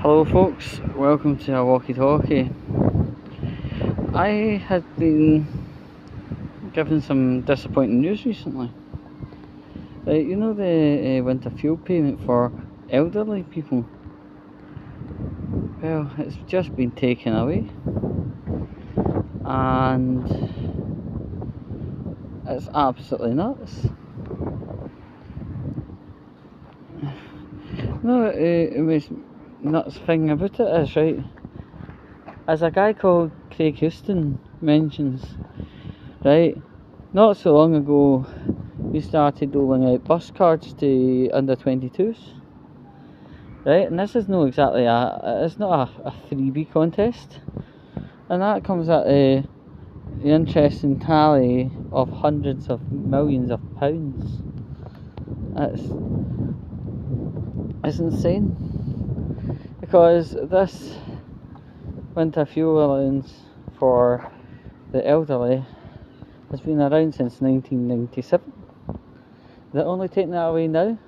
Hello folks, welcome to our Walkie talkie. I had been given some disappointing news recently. You know the winter fuel payment for elderly people? Well, it's just been taken away and it's absolutely nuts. No, the most nuts thing about it is, right, as a guy called Craig Houston mentions, right, not so long ago we started doling out bus cards to under 22s, right, and this is no exactly it's not a freebie contest, and that comes at the interesting tally of hundreds of millions of pounds. It's insane, because this winter fuel allowance for the elderly has been around since 1997. They're only taking that away now.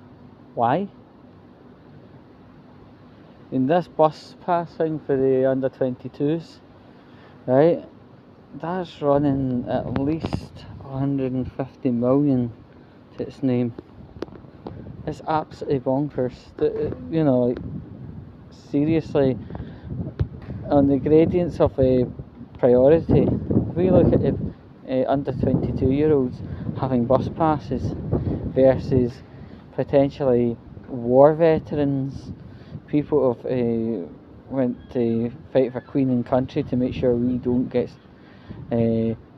Why? In this bus passing for the under 22s, right, that's running at least 150 million to its name. It's absolutely bonkers. Like, seriously, on the gradients of a priority, if we look at under 22-year-olds having bus passes versus potentially war veterans, people who went to fight for Queen and country to make sure we don't get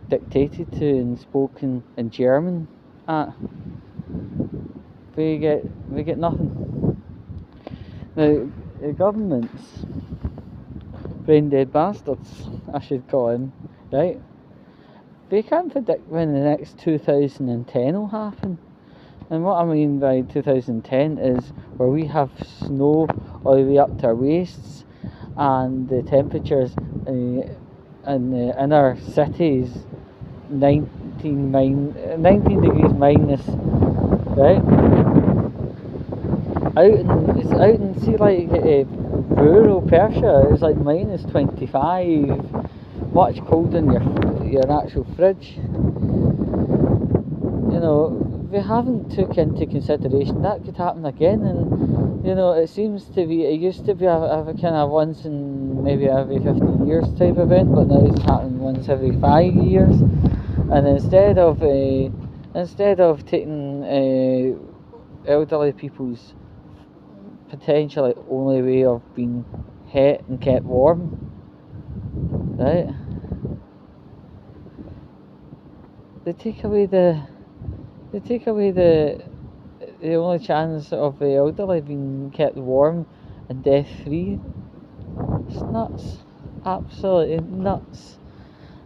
dictated to and spoken in German at, we get nothing. Now, the government's brain dead bastards, I should call them, right? They can't predict when the next 2010 will happen. And what I mean by 2010 is where we have snow all the way up to our waists, and the temperatures in the inner cities 19 degrees minus, right? It's out in, see, like rural Persia, it's like minus 25, much colder than your actual fridge. We haven't took into consideration that could happen again, and it seems to be, it used to be a kind of once in maybe every 50 years type event, but now it's happening once every 5 years. And instead of taking elderly people's potentially only way of being hot and kept warm, right, they take away the only chance of the elderly being kept warm and death free. It's nuts, absolutely nuts.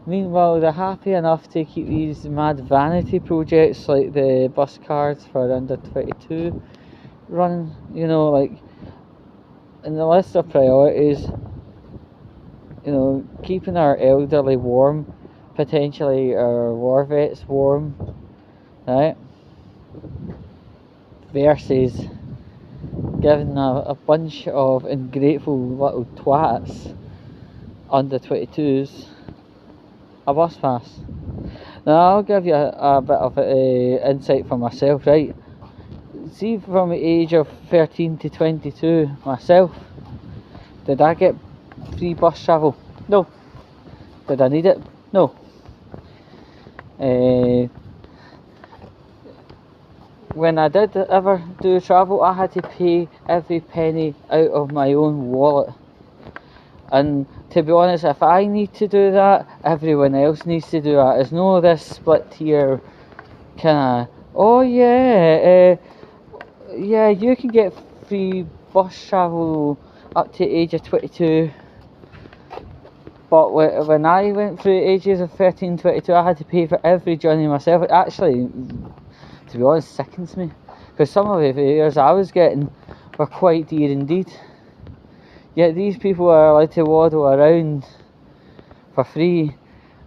Meanwhile, they're happy enough to keep these mad vanity projects like the bus cards for under 22 running, like in the list of priorities, keeping our elderly warm, potentially our war vets warm, right, versus giving a bunch of ungrateful little twats under 22s a bus pass. Now, I'll give you a bit of insight for myself, right? See, from the age of 13 to 22 myself, did I get free bus travel? No. Did I need it? No. When I did ever do travel, I had to pay every penny out of my own wallet. And to be honest, if I need to do that, everyone else needs to do that. There's no this split tier kind of, oh yeah, you can get free bus travel up to the age of 22. But when I went through the ages of 13, 22, I had to pay for every journey myself. It actually, to be honest, sickens me, because some of the fares I was getting were quite dear indeed. Yet these people are allowed to waddle around for free,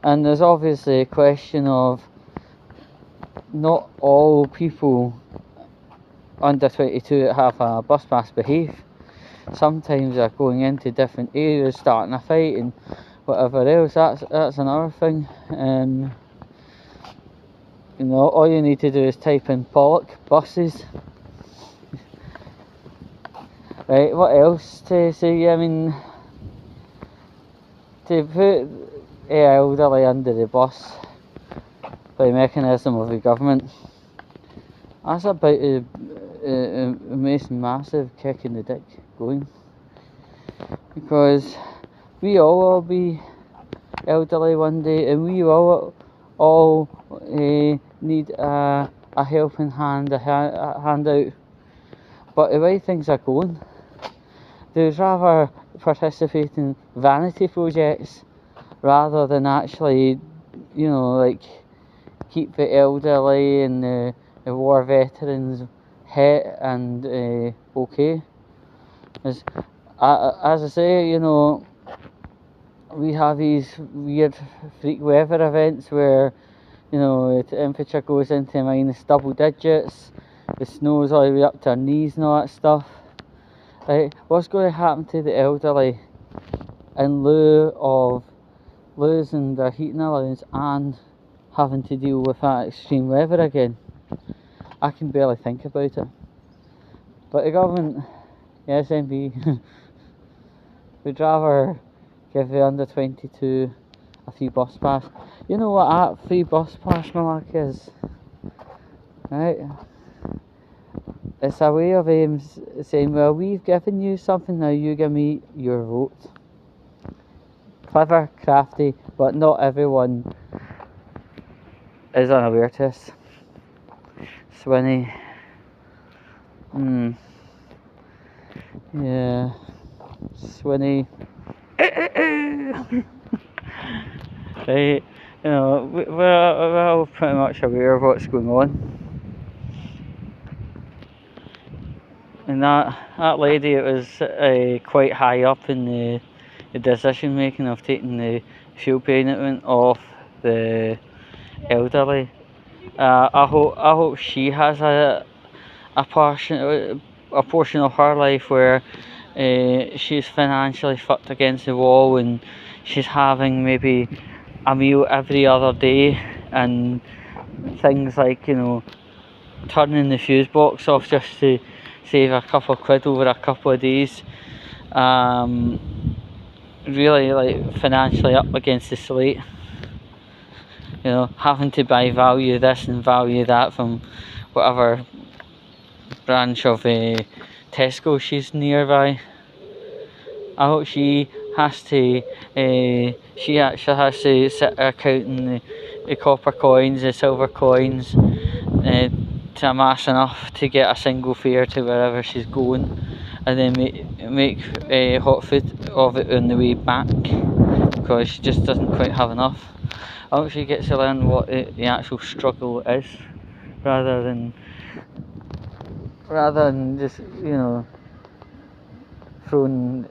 and there's obviously a question of not all people under 22 that have a bus pass behave. sometimes they're going into different areas, starting a fight and whatever else. That's another thing. You know, all you need to do is type in Pollock buses. Right, what else to say? I mean, to put the elderly under the bus by mechanism of the government, that's about a most massive kick in the dick going. Because we all will be elderly one day, and we will all need a helping hand, a handout. But the way things are going, they'd rather participate in vanity projects rather than actually, you know, like keep the elderly and the war veterans hit and okay. As I say, you know, we have these weird freak weather events where, you know, the temperature goes into minus double digits, the snow's all the way up to our knees and all that stuff. Right, what's going to happen to the elderly in lieu of losing their heating allowance and having to deal with that extreme weather again? I can barely think about it. But the government, the SNP, would rather give the under 22 a free bus pass. You know what that free bus pass, Malak, is? Right? It's a way of saying, well, we've given you something, now you give me your vote. Clever, crafty, but not everyone is unaware to this. Swinny. Yeah. Swinny. Right, you know, we're all pretty much aware of what's going on. And that lady, it was quite high up in the decision making of taking the fuel payment off the elderly. I hope she has a portion of her life where she's financially fucked against the wall and she's having maybe a meal every other day and things like, you know, turning the fuse box off just to save a couple of quid over a couple of days. Really, like, financially up against the slate. You know, having to buy value this and value that from whatever branch of Tesco she's nearby. I hope she has to, she actually has to sit there counting the copper coins, the silver coins, to amass enough to get a single fare to wherever she's going, and then make hot food of it on the way back, because she just doesn't quite have enough. I hope she gets to learn what the actual struggle is, rather than just, you know, throwing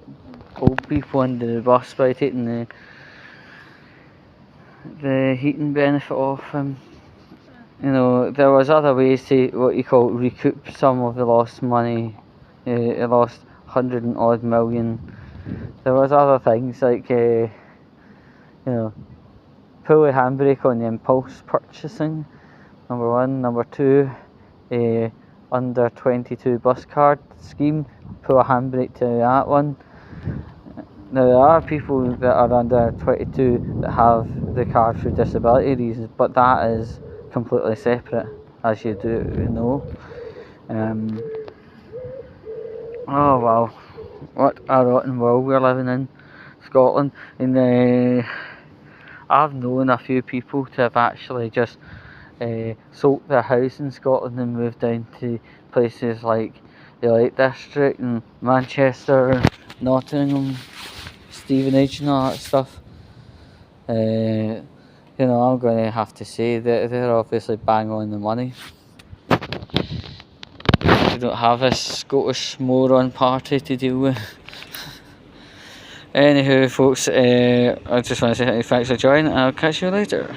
old people under the bus by taking the heating benefit off them. You know, there was other ways to what you call recoup some of the lost money. It lost 100 and odd million. There was other things like, you know, pull the handbrake on the impulse purchasing, number one. Number two, under 22 bus card scheme, pull a handbrake to that one. Now, there are people that are under 22 that have the card for disability reasons, but that is completely separate, as you do know. Oh wow, what a rotten world we're living in, Scotland. And I've known a few people to have actually just sold their house in Scotland and moved down to places like the Lake District and Manchester, Nottingham, Stevenage and all that stuff. You know, I'm going to have to say that they're obviously bang on the money. We don't have this Scottish moron party to deal with. Anywho, folks, I just want to say thanks for joining. I'll catch you later.